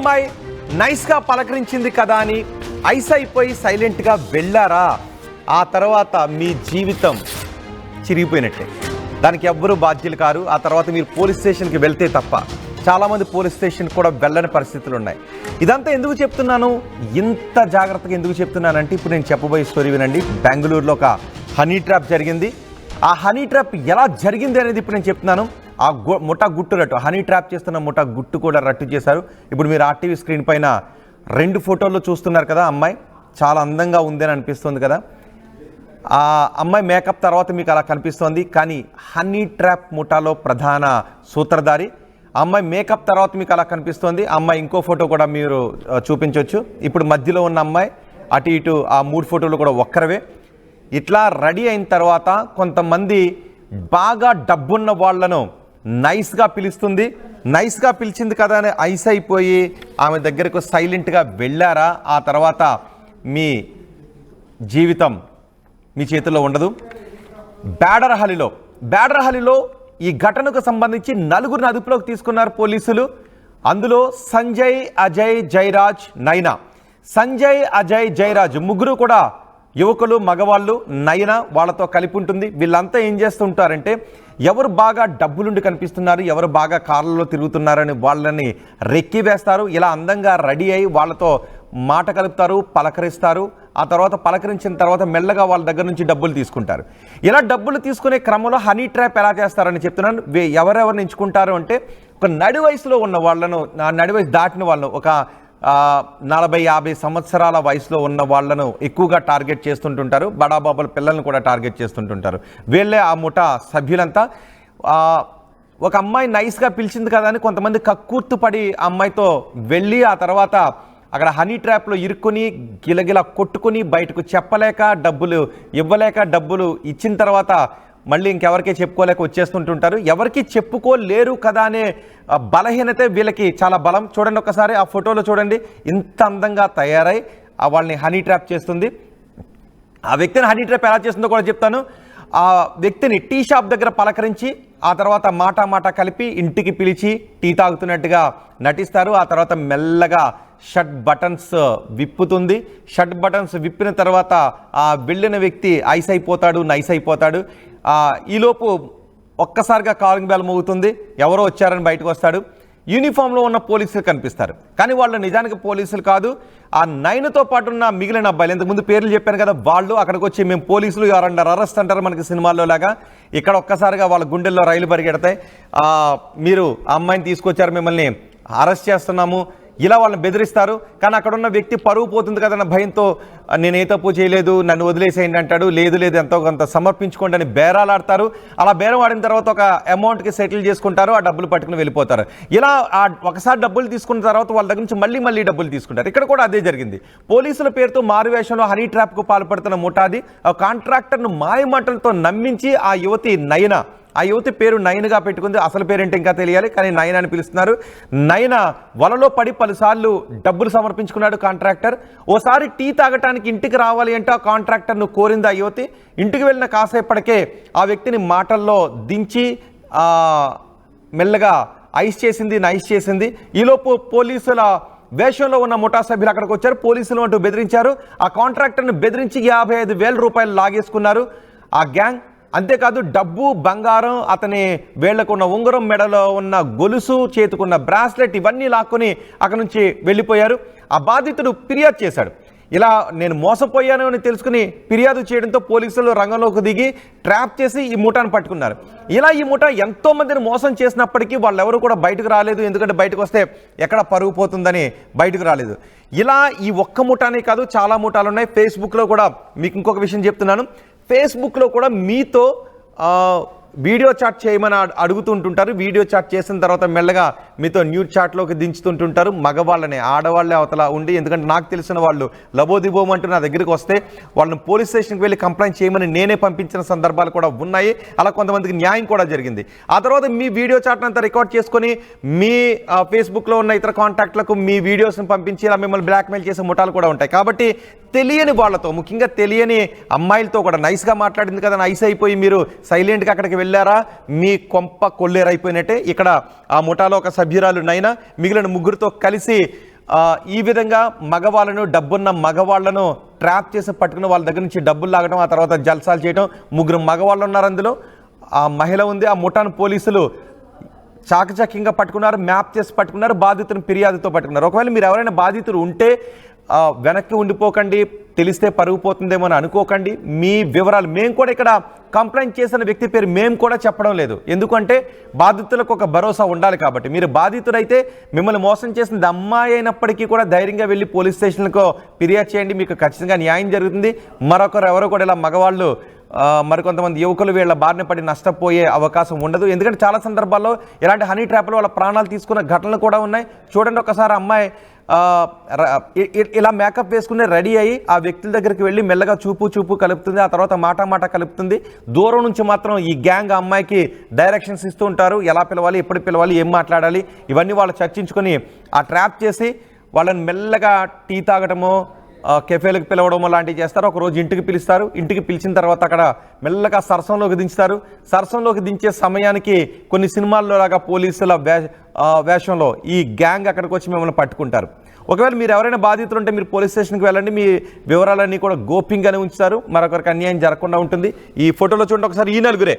అమ్మాయి నైస్గా పలకరించింది కదా అని ఐస్ అయిపోయి సైలెంట్గా వెళ్ళారా, ఆ తర్వాత మీ జీవితం చిరిగిపోయినట్టే. దానికి ఎవ్వరూ బాధ్యులు కారు. ఆ తర్వాత మీరు పోలీస్ స్టేషన్కి వెళ్తే తప్ప. చాలామంది పోలీస్ స్టేషన్ కూడా వెళ్ళని పరిస్థితులు ఉన్నాయి. ఇదంతా ఎందుకు చెప్తున్నాను, ఇంత జాగ్రత్తగా ఎందుకు చెప్తున్నానంటే ఇప్పుడు నేను చెప్పబోయే స్టోరీ వినండి. బెంగళూరులో ఒక హనీ ట్రాప్ జరిగింది. ఆ హనీ ట్రాప్ ఎలా జరిగింది అనేది ఇప్పుడు నేను చెప్తున్నాను. ఆ ముఠా గుట్టు రట్టు, హనీ ట్రాప్ చేస్తున్న ముఠా గుట్టు కూడా రట్టు చేశారు. ఇప్పుడు మీరు ఆర్టీవీ స్క్రీన్ పైన 2 ఫోటోల్లో చూస్తున్నారు కదా. అమ్మాయి చాలా అందంగా ఉంది అని అనిపిస్తుంది కదా. ఆ అమ్మాయి మేకప్ తర్వాత మీకు అలా కనిపిస్తోంది, కానీ హనీ ట్రాప్ ముఠాలో ప్రధాన సూత్రధారి అమ్మాయి మేకప్ తర్వాత మీకు అలా కనిపిస్తోంది. అమ్మాయి ఇంకో ఫోటో కూడా మీరు చూపించవచ్చు. ఇప్పుడు మధ్యలో ఉన్న అమ్మాయి, అటు ఇటు ఆ 3 ఫోటోలు కూడా ఒక్కరవే. ఇట్లా రెడీ అయిన తర్వాత కొంతమంది బాగా డబ్బున్న వాళ్ళను నైస్గా పిలుస్తుంది. నైస్గా పిలిచింది కదా అని ఐస్ అయిపోయి ఆమె దగ్గరకు సైలెంట్గా వెళ్ళారా, ఆ తర్వాత మీ జీవితం మీ చేతుల్లో ఉండదు. బ్యాడర్హల్లిలో ఈ ఘటనకు సంబంధించి 4 అదుపులోకి తీసుకున్నారు పోలీసులు. అందులో సంజయ్, అజయ్, జయరాజ్, నైనా. సంజయ్, అజయ్, జయరాజ్ ముగ్గురు కూడా యువకులు, మగవాళ్ళు. నయన వాళ్ళతో కలిపి ఉంటుంది. వీళ్ళంతా ఏం చేస్తుంటారంటే ఎవరు బాగా డబ్బులుండి కనిపిస్తున్నారు, ఎవరు బాగా కార్లలో తిరుగుతున్నారని వాళ్ళని రెక్కి వేస్తారు. ఇలా అందంగా రెడీ అయ్యి వాళ్ళతో మాట కలుపుతారు, పలకరిస్తారు. ఆ తర్వాత పలకరించిన తర్వాత మెల్లగా వాళ్ళ దగ్గర నుంచి డబ్బులు తీసుకుంటారు. ఇలా డబ్బులు తీసుకునే క్రమంలో హనీ ట్రాప్ ఎలా చేస్తారని చెప్తున్నాను. ఎవరెవరిని ఎంచుకుంటారు అంటే ఒక నడి వయసులో ఉన్న వాళ్ళను, నడి వయసు దాటిన వాళ్ళను, ఒక 40-50 సంవత్సరాల వయసులో ఉన్న వాళ్ళను ఎక్కువగా టార్గెట్ చేస్తుంటుంటారు. బడాబాబుల పిల్లలను కూడా టార్గెట్ చేస్తుంటుంటారు. వీళ్ళే ఆ ముఠా సభ్యులంతా. ఒక అమ్మాయి నైస్గా పిలిచింది కదా అని కొంతమంది కక్కుర్తు పడి అమ్మాయితో వెళ్ళి ఆ తర్వాత అక్కడ హనీ ట్రాప్లో ఇరుక్కుని గిలగిల కొట్టుకుని బయటకు చెప్పలేక, డబ్బులు ఇవ్వలేక, డబ్బులు ఇచ్చిన తర్వాత మళ్ళీ ఇంకెవరికీ చెప్పుకోలేక వచ్చేస్తుంటుంటారు. ఎవరికి చెప్పుకోలేరు కదా అనే బలహీనతే వీళ్ళకి చాలా బలం. చూడండి ఒకసారి ఆ ఫోటోలో చూడండి, ఇంత అందంగా తయారై వాళ్ళని హనీ ట్రాప్ చేస్తుంది. ఆ వ్యక్తిని హనీ ట్రాప్ ఎలా చేస్తుందో కూడా చెప్తాను. ఆ వ్యక్తిని టీ షాప్ దగ్గర పలకరించి ఆ తర్వాత మాట కలిపి ఇంటికి పిలిచి టీ తాగుతున్నట్టుగా నటిస్తారు. ఆ తర్వాత మెల్లగా షర్ట్ బటన్స్ విప్పుతుంది. షర్ట్ బటన్స్ విప్పిన తర్వాత ఆ వెళ్ళిన వ్యక్తి ఐస్ అయిపోతాడు, నైస్ అయిపోతాడు. ఈలోపు ఒక్కసారిగా కాలింగ్ బెల్ మోగుతుంది. ఎవరో వచ్చారని బయటకు వస్తాడు. యూనిఫామ్లో ఉన్న పోలీసులు కనిపిస్తారు, కానీ వాళ్ళు నిజానికి పోలీసులు కాదు. ఆ 9తో పాటు ఉన్న మిగిలిన అబ్బాయిలు, ఇంతకుముందు పేర్లు చెప్పాను కదా, వాళ్ళు అక్కడికి వచ్చి మేము పోలీసులు ఎవరంటారు అరెస్ట్ అంటారు మనకి సినిమాల్లో లాగా. ఇక్కడ ఒక్కసారిగా వాళ్ళ గుండెల్లో రైలు పరిగెడతాయి. మీరు ఆ అమ్మాయిని తీసుకొచ్చారు, మిమ్మల్ని అరెస్ట్ చేస్తున్నాము, ఇలా వాళ్ళని బెదిరిస్తారు. కానీ అక్కడ ఉన్న వ్యక్తి పరువు పోతుంది కదా భయంతో నేను ఏ తప్పు చేయలేదు, నన్ను వదిలేసేయండి అంటాడు. లేదు ఎంతో కొంత సమర్పించుకోండి అని బేరాలాడతారు. అలా బేరం ఆడిన తర్వాత ఒక అమౌంట్కి సెటిల్ చేసుకుంటారు. ఆ డబ్బులు పట్టుకుని వెళ్ళిపోతారు. ఇలా ఒకసారి డబ్బులు తీసుకున్న తర్వాత వాళ్ళ దగ్గర నుంచి మళ్ళీ డబ్బులు తీసుకుంటారు. ఇక్కడ కూడా అదే జరిగింది. పోలీసుల పేరుతో మారువేషంలో హనీ ట్రాప్కు పాల్పడుతున్న ముఠాది కాంట్రాక్టర్ను మాయమాటలతో నమ్మించి ఆ యువతి నయన, ఆ యువతి పేరు నయనగా పెట్టుకుంది. అసలు పేరేంటి ఇంకా తెలియాలి, కానీ నయన అని పిలుస్తున్నారు. నయన వలలో పడి పలుసార్లు డబ్బులు సమర్పించుకున్నాడు కాంట్రాక్టర్. ఓసారి టీ తాగటానికి ఇంటికి రావాలి అంటే ఆ కాంట్రాక్టర్ను కోరింది ఆ యువతి. ఇంటికి వెళ్ళిన కాసేపటికే ఆ వ్యక్తిని మాటల్లో దించి మెల్లగా ఐస్ చేసింది, నైస్ చేసింది. ఈలోపు పోలీసుల వేషంలో ఉన్న ముఠా సభ్యులు అక్కడికి వచ్చారు. పోలీసులు అంటూ బెదిరించారు. ఆ కాంట్రాక్టర్ను బెదిరించి 55,000 రూపాయలు లాగేసుకున్నారు ఆ గ్యాంగ్. అంతేకాదు డబ్బు, బంగారం, అతని వేళ్లకున్న ఉంగరం, మెడలో ఉన్న గొలుసు, చేతుకున్న బ్రాస్లెట్ ఇవన్నీ లాక్కొని అక్కడి నుంచి వెళ్ళిపోయారు. ఆ బాధితుడు ఫిర్యాదు చేశాడు. ఇలా నేను మోసపోయాను అని తెలుసుకుని ఫిర్యాదు చేయడంతో పోలీసులు రంగంలోకి దిగి ట్రాప్ చేసి ఈ ముఠాను పట్టుకున్నారు. ఇలా ఈ ముఠా ఎంతో మందిని మోసం చేసినప్పటికీ వాళ్ళెవరూ కూడా బయటకు రాలేదు. ఎందుకంటే బయటకు వస్తే ఎక్కడ పరుగు పోతుందని బయటకు రాలేదు. ఇలా ఈ ఒక్క ముఠానే కాదు, చాలా ముఠాలు ఉన్నాయి. ఫేస్బుక్లో కూడా మీకు ఇంకొక విషయం చెప్తున్నాను. ఫేస్బుక్లో కూడా మీతో వీడియో చాట్ చేయమని అడుగుతుంటుంటారు. వీడియో చాట్ చేసిన తర్వాత మెల్లగా మీతో న్యూడ్ చాట్లోకి దించుతుంటుంటారు. మగవాళ్ళని, ఆడవాళ్ళే అవతల ఉండి, ఎందుకంటే నాకు తెలిసిన వాళ్ళు లబోదిబోమంటూ నా దగ్గరికి వస్తే వాళ్ళని పోలీస్ స్టేషన్కి వెళ్ళి కంప్లైంట్ చేయమని నేనే పంపించిన సందర్భాలు కూడా ఉన్నాయి. అలా కొంతమందికి న్యాయం కూడా జరిగింది. ఆ తర్వాత మీ వీడియో చాట్ని అంతా రికార్డ్ చేసుకొని మీ ఫేస్బుక్లో ఉన్న ఇతర కాంటాక్ట్లకు మీ వీడియోస్ని పంపించి ఇలా మిమ్మల్ని బ్లాక్మెయిల్ చేసే ముఠాలు కూడా ఉంటాయి. కాబట్టి తెలియని వాళ్ళతో, ముఖ్యంగా తెలియని అమ్మాయిలతో కూడా నైస్గా మాట్లాడింది కదా, నైస్ అయిపోయి మీరు సైలెంట్గా అక్కడికి వెళ్ళారా, మీ కొంప కొల్లేరైపోయినట్టే. ఇక్కడ ఆ ముఠాలో ఒక సభ్యురాలు నైనా మిగిలిన ముగ్గురితో కలిసి ఈ విధంగా మగవాళ్ళను డబ్బున్న మగవాళ్లను ట్రాప్ చేసి పట్టుకుని వాళ్ళ దగ్గర నుంచి డబ్బులు లాగడం, ఆ తర్వాత జల్సాలు చేయడం. 3 మగవాళ్ళు ఉన్నారు అందులో, ఆ మహిళ ఉంది. ఆ ముఠాను పోలీసులు చాకచక్యంగా పట్టుకున్నారు, మ్యాప్ చేసి పట్టుకున్నారు, బాధితులను ఫిర్యాదుతో పట్టుకున్నారు. ఒకవేళ మీరు ఎవరైనా బాధితులు ఉంటే వెనక్కి ఉండిపోకండి, తెలిస్తే పరుగు పోతుందేమో అని అనుకోకండి. మీ వివరాలు మేము కూడా ఇక్కడ కంప్లైంట్ చేసిన వ్యక్తి పేరు మేము కూడా చెప్పడం లేదు, ఎందుకంటే బాధితులకు ఒక భరోసా ఉండాలి కాబట్టి. మీరు బాధితుడైతే మిమ్మల్ని మోసం చేసింది అమ్మాయి అయినప్పటికీ కూడా ధైర్యంగా వెళ్ళి పోలీస్ స్టేషన్లకు ఫిర్యాదు చేయండి, మీకు ఖచ్చితంగా న్యాయం జరుగుతుంది. మరొకరు ఎవరో కూడా ఇలా మగవాళ్ళు మరికొంతమంది యువకులు వీళ్ళ బారిన పడి నష్టపోయే అవకాశం ఉండదు. ఎందుకంటే చాలా సందర్భాల్లో ఇలాంటి హనీ ట్రాప్లో వాళ్ళ ప్రాణాలు తీసుకున్న ఘటనలు కూడా ఉన్నాయి. చూడండి, ఒకసారి అమ్మాయి ఇలా మేకప్ వేసుకుని రెడీ అయ్యి ఆ వ్యక్తుల దగ్గరికి వెళ్ళి మెల్లగా చూపు కలుపుతుంది, ఆ తర్వాత మాట కలుపుతుంది. దూరం నుంచి మాత్రం ఈ గ్యాంగ్ అమ్మాయికి డైరెక్షన్స్ ఇస్తూ ఉంటారు, ఎలా పిలవాలి, ఎప్పుడు పిలవాలి, ఏం మాట్లాడాలి, ఇవన్నీ వాళ్ళు చర్చించుకొని ఆ ట్రాప్ చేసి వాళ్ళని మెల్లగా టీ తాగటమో కెఫేలకు పిలవడం లాంటివి చేస్తారు. ఒకరోజు ఇంటికి పిలుస్తారు, ఇంటికి పిలిచిన తర్వాత అక్కడ మెల్లగా సరసంలోకి దించుతారు. సరసంలోకి దించే సమయానికి కొన్ని సినిమాల్లో లాగా పోలీసుల వేషంలో ఈ గ్యాంగ్ అక్కడికి వచ్చి మిమ్మల్ని పట్టుకుంటారు. ఒకవేళ మీరు ఎవరైనా బాధితులు ఉంటే మీరు పోలీస్ స్టేషన్కి వెళ్ళండి, మీ వివరాలన్నీ కూడా గోప్యంగానే ఉంచుతారు, మరొకరికి అన్యాయం జరగకుండా ఉంటుంది. ఈ ఫోటోలో చూడండి ఒకసారి, ఈ నలుగురే,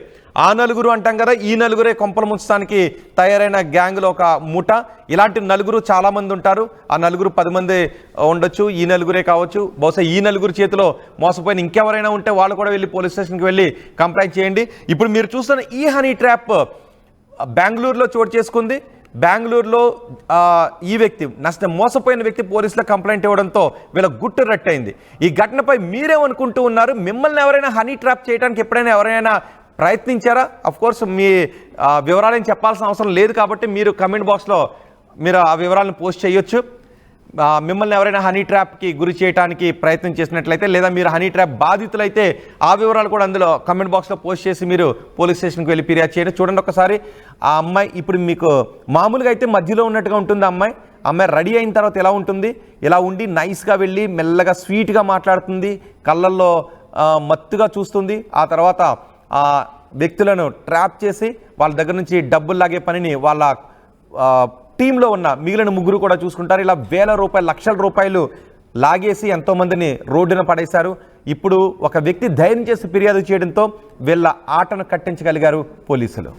ఆ నలుగురు అంటాం కదా, ఈ నలుగురే కొంపలు ముంచడానికి తయారైన గ్యాంగ్లో ఒక ముఠ. ఇలాంటి నలుగురు చాలామంది ఉంటారు, ఆ నలుగురు 10 మంది ఉండొచ్చు, ఈ నలుగురే కావచ్చు. బహుశా ఈ నలుగురు చేతిలో మోసపోయిన ఇంకెవరైనా ఉంటే వాళ్ళు కూడా వెళ్ళి పోలీస్ స్టేషన్కి వెళ్ళి కంప్లైంట్ చేయండి. ఇప్పుడు మీరు చూస్తున్న ఈ హనీ ట్రాప్ బెంగళూరులో చోటు చేసుకుంది. బెంగళూరులో ఈ వ్యక్తి మోసపోయిన వ్యక్తి పోలీసులకు కంప్లైంట్ ఇవ్వడంతో వీళ్ళ గుట్టు రట్టయింది. ఈ ఘటనపై మీరేమనుకుంటూ ఉన్నారు? మిమ్మల్ని ఎవరైనా హనీ ట్రాప్ చేయడానికి ఎప్పుడైనా ఎవరైనా ప్రయత్నించారా? అఫ్కోర్స్ మీ వివరాలను చెప్పాల్సిన అవసరం లేదు కాబట్టి మీరు కమెంట్ బాక్స్లో మీరు ఆ వివరాలను పోస్ట్ చేయొచ్చు. మిమ్మల్ని ఎవరైనా హనీ ట్రాప్కి గురి చేయడానికి ప్రయత్నం చేసినట్లయితే, లేదా మీరు హనీ ట్రాప్ బాధితులైతే ఆ వివరాలు కూడా అందులో కమెంట్ బాక్స్లో పోస్ట్ చేసి మీరు పోలీస్ స్టేషన్కి వెళ్ళి ఫిర్యాదు చేయడం. చూడండి ఒకసారి, ఆ అమ్మాయి ఇప్పుడు మీకు మామూలుగా అయితే మధ్యలో ఉన్నట్టుగా ఉంటుంది. అమ్మాయి రెడీ అయిన తర్వాత ఎలా ఉంటుంది, ఇలా ఉండి నైస్గా వెళ్ళి మెల్లగా స్వీట్గా మాట్లాడుతుంది, కళ్ళల్లో మత్తుగా చూస్తుంది. ఆ తర్వాత వ్యక్తులను ట్రాప్ చేసి వాళ్ళ దగ్గర నుంచి డబ్బులు లాగే పనిని వాళ్ళ టీంలో ఉన్న మిగిలిన 3 కూడా చూసుకుంటారు. ఇలా వేల రూపాయలు, లక్షల రూపాయలు లాగేసి ఎంతోమందిని రోడ్డున పడేశారు. ఇప్పుడు ఒక వ్యక్తి ధైర్యం చేసి ఫిర్యాదు చేయడంతో వీళ్ళ ఆటను కట్టించగలిగారు పోలీసులు.